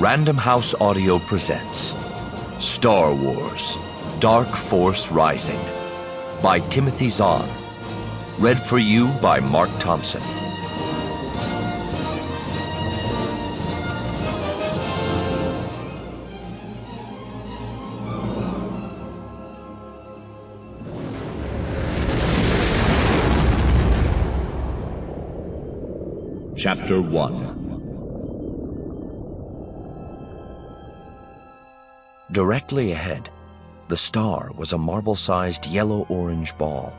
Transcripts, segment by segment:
Random House Audio presents Star Wars: Dark Force Rising by Timothy Zahn. Read for you by Marc Thompson. Chapter 1. Directly ahead, the star was a marble-sized yellow-orange ball,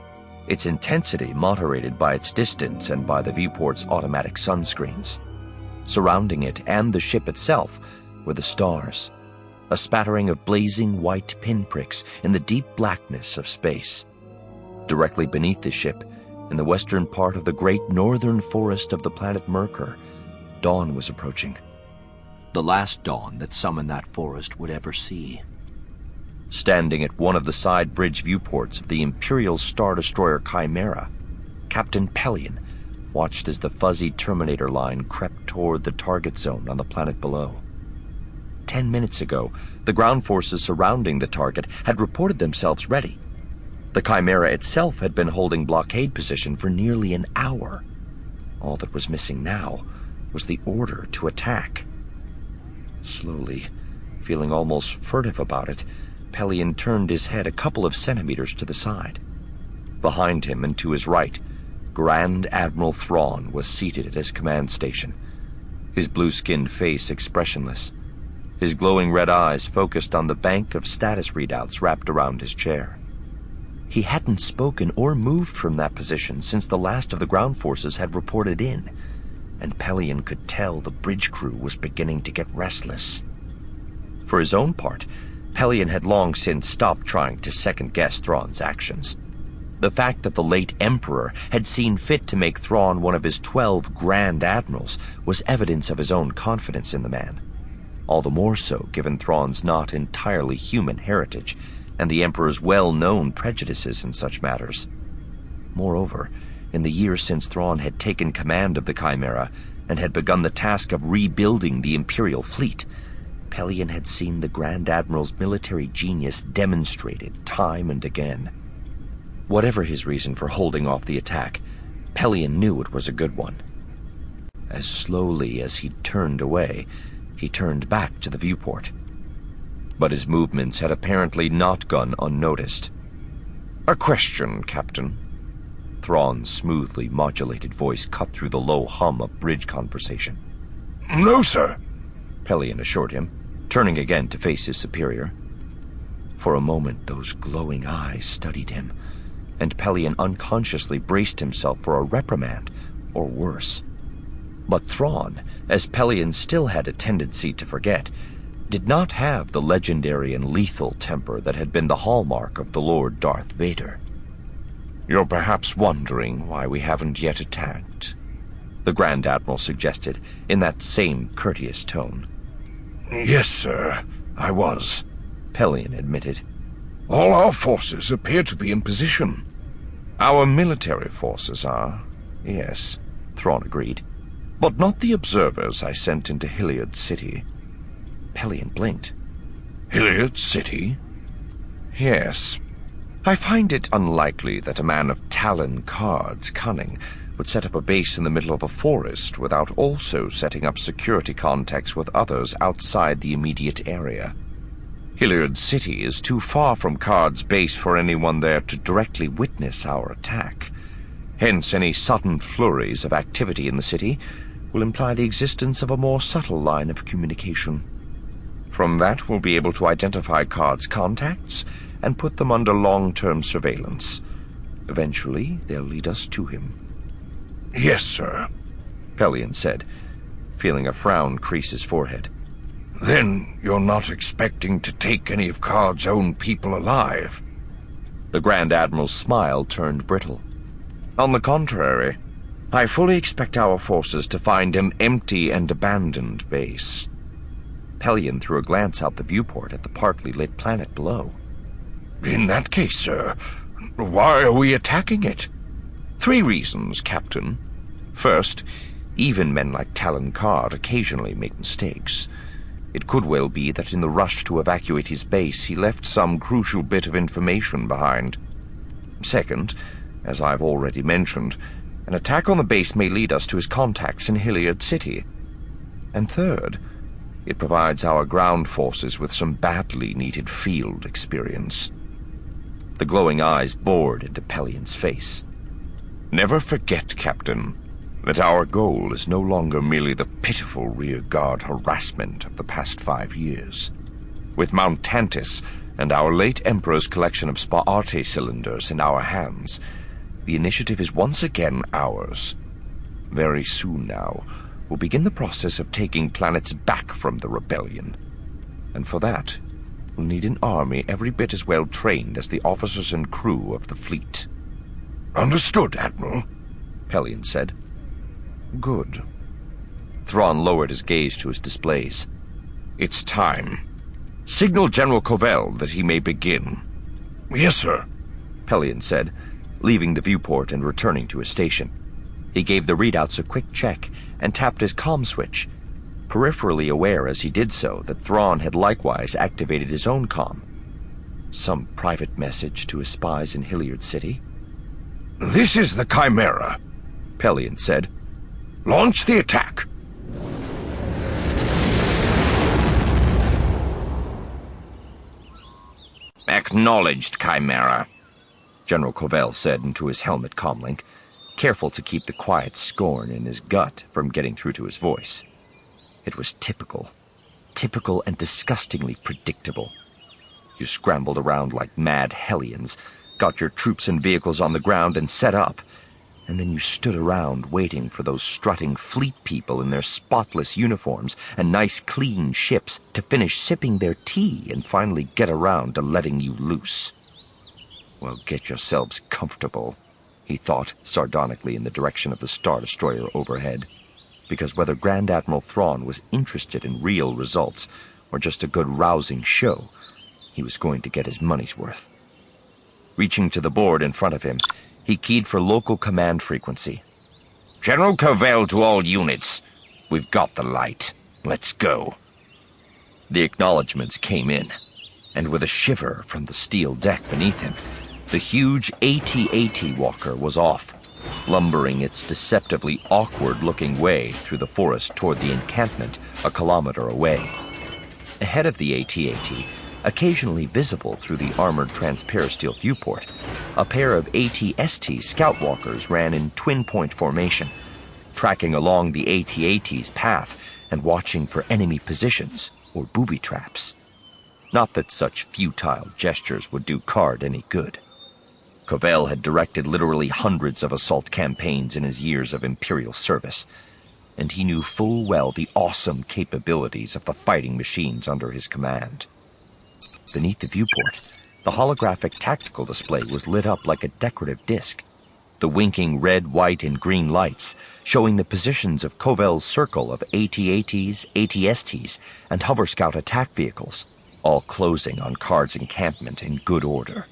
its intensity moderated by its distance and by the viewport's automatic sunscreens. Surrounding it and the ship itself were the stars, a spattering of blazing white pinpricks in the deep blackness of space. Directly beneath the ship, in the western part of the great northern forest of the planet Merkur, dawn was approaching. The last dawn that some in that forest would ever see. Standing at one of the side bridge viewports of the Imperial Star Destroyer Chimera, Captain Pellaeon watched as the fuzzy Terminator line crept toward the target zone on the planet below. 10 minutes ago, the ground forces surrounding the target had reported themselves ready. The Chimera itself had been holding blockade position for nearly an hour. All that was missing now was the order to attack. Slowly, feeling almost furtive about it, Pellaeon turned his head a couple of centimeters to the side. Behind him and to his right, Grand Admiral Thrawn was seated at his command station, his blue-skinned face expressionless, his glowing red eyes focused on the bank of status readouts wrapped around his chair. He hadn't spoken or moved from that position since the last of the ground forces had reported in, and Pellaeon could tell the bridge crew was beginning to get restless. For his own part, Pellaeon had long since stopped trying to second-guess Thrawn's actions. The fact that the late Emperor had seen fit to make Thrawn one of his 12 Grand Admirals was evidence of his own confidence in the man. All the more so given Thrawn's not entirely human heritage and the Emperor's well-known prejudices in such matters. Moreover, in the years since Thrawn had taken command of the Chimera and had begun the task of rebuilding the Imperial Fleet, Pellaeon had seen the Grand Admiral's military genius demonstrated time and again. Whatever his reason for holding off the attack, Pellaeon knew it was a good one. As slowly as he turned away, he turned back to the viewport. But his movements had apparently not gone unnoticed. "A question, Captain." Thrawn's smoothly modulated voice cut through the low hum of bridge conversation. "No, sir," Pellaeon assured him, turning again to face his superior. For a moment those glowing eyes studied him, and Pellaeon unconsciously braced himself for a reprimand, or worse. But Thrawn, as Pellaeon still had a tendency to forget, did not have the legendary and lethal temper that had been the hallmark of the Lord Darth Vader. "You're perhaps wondering why we haven't yet attacked," the Grand Admiral suggested in that same courteous tone. "Yes, sir, I was," Pellaeon admitted. "All our forces appear to be in position." "Our military forces are, yes," Thrawn agreed. "But not the observers I sent into Hilliard City." Pellaeon blinked. "Hilliard City?" "Yes. I find it unlikely that a man of Talon Karrde's cunning would set up a base in the middle of a forest without also setting up security contacts with others outside the immediate area. Hilliard City is too far from Karrde's base for anyone there to directly witness our attack. Hence, any sudden flurries of activity in the city will imply the existence of a more subtle line of communication. From that, we'll be able to identify Karrde's contacts and put them under long-term surveillance. Eventually, they'll lead us to him." "Yes, sir," Pellaeon said, feeling a frown crease his forehead. "Then you're not expecting to take any of Karrde's own people alive?" The Grand Admiral's smile turned brittle. "On the contrary, I fully expect our forces to find an empty and abandoned base." Pellaeon threw a glance out the viewport at the partly lit planet below. "In that case, sir, why are we attacking it?" 3 reasons, Captain. First, even men like Talon Karrde occasionally make mistakes. It could well be that in the rush to evacuate his base, he left some crucial bit of information behind. Second, as I've already mentioned, an attack on the base may lead us to his contacts in Hilliard City. And third, it provides our ground forces with some badly needed field experience. The glowing eyes bored into Pellion's face. Never forget, Captain, that our goal is no longer merely the pitiful rearguard harassment of the past 5 years. With Mount Tantis and our late Emperor's collection of Spa-Arte cylinders in our hands, the initiative is once again ours. Very soon now, we'll begin the process of taking planets back from the rebellion. And for that, we'll need an army every bit as well trained as the officers and crew of the fleet. Understood, Admiral, Pelion said. Good. Thrawn lowered his gaze to his displays. It's time. Signal General Covell that he may begin. Yes, sir, Pelion said, leaving the viewport and returning to his station. He gave the readouts a quick check and tapped his comm switch, peripherally aware as he did so that Thrawn had likewise activated his own comm. Some private message to his spies in Hilliard City? This is the Chimera, Pelion said. Launch the attack. Acknowledged, Chimera, General Covell said into his helmet comlink, careful to keep the quiet scorn in his gut from getting through to his voice. It was typical and disgustingly predictable. You scrambled around like mad hellions, got your troops and vehicles on the ground and set up, and then you stood around waiting for those strutting fleet people in their spotless uniforms and nice clean ships to finish sipping their tea and finally get around to letting you loose. Well, get yourselves comfortable, he thought sardonically in the direction of the Star Destroyer overhead, because whether Grand Admiral Thrawn was interested in real results or just a good rousing show, he was going to get his money's worth. Reaching to the board in front of him, he keyed for local command frequency. General Covell to all units. We've got the light. Let's go. The acknowledgments came in, and with a shiver from the steel deck beneath him, the huge AT-AT walker was off, lumbering its deceptively awkward-looking way through the forest toward the encampment a kilometer away. Ahead of the AT-AT, occasionally visible through the armored transparisteel viewport, a pair of AT-ST scout walkers ran in twin-point formation, tracking along the AT-AT's path and watching for enemy positions or booby traps. Not that such futile gestures would do Card any good. Covell had directed literally hundreds of assault campaigns in his years of Imperial service, and he knew full well the awesome capabilities of the fighting machines under his command. Beneath the viewport, the holographic tactical display was lit up like a decorative disc, the winking red, white, and green lights showing the positions of Covell's circle of AT-ATs, AT-STs, and Hover Scout attack vehicles, all closing on Card's encampment in good order.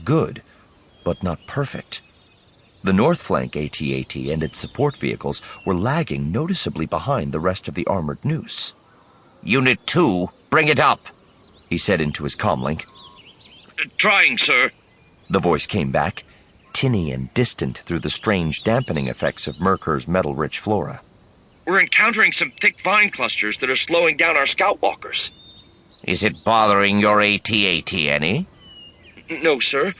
Good, but not perfect. The north flank AT-AT and its support vehicles were lagging noticeably behind the rest of the armored noose. Unit 2, bring it up, he said into his comlink. Trying, sir, the voice came back, tinny and distant through the strange dampening effects of Merkur's metal-rich flora. We're encountering some thick vine clusters that are slowing down our scout walkers. Is it bothering your AT-AT any? No, sir,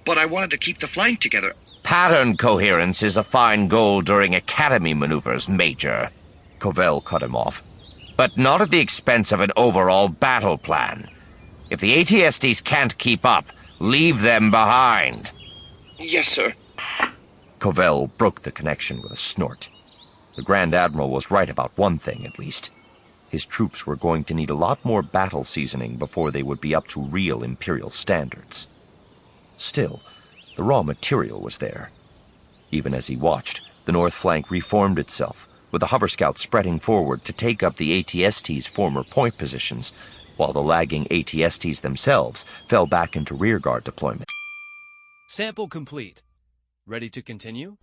but I wanted to keep the flank together. Pattern coherence is a fine goal during Academy maneuvers, Major. Covell cut him off. But not at the expense of an overall battle plan. If the AT-STs can't keep up, leave them behind. Yes, sir. Covell broke the connection with a snort. The Grand Admiral was right about one thing, at least. His troops were going to need a lot more battle seasoning before they would be up to real Imperial standards. Still, the raw material was there. Even as he watched, the north flank reformed itself, with the Hover Scouts spreading forward to take up the AT-ST's former point positions, while the lagging AT-STs themselves fell back into rearguard deployment. Sample complete. Ready to continue?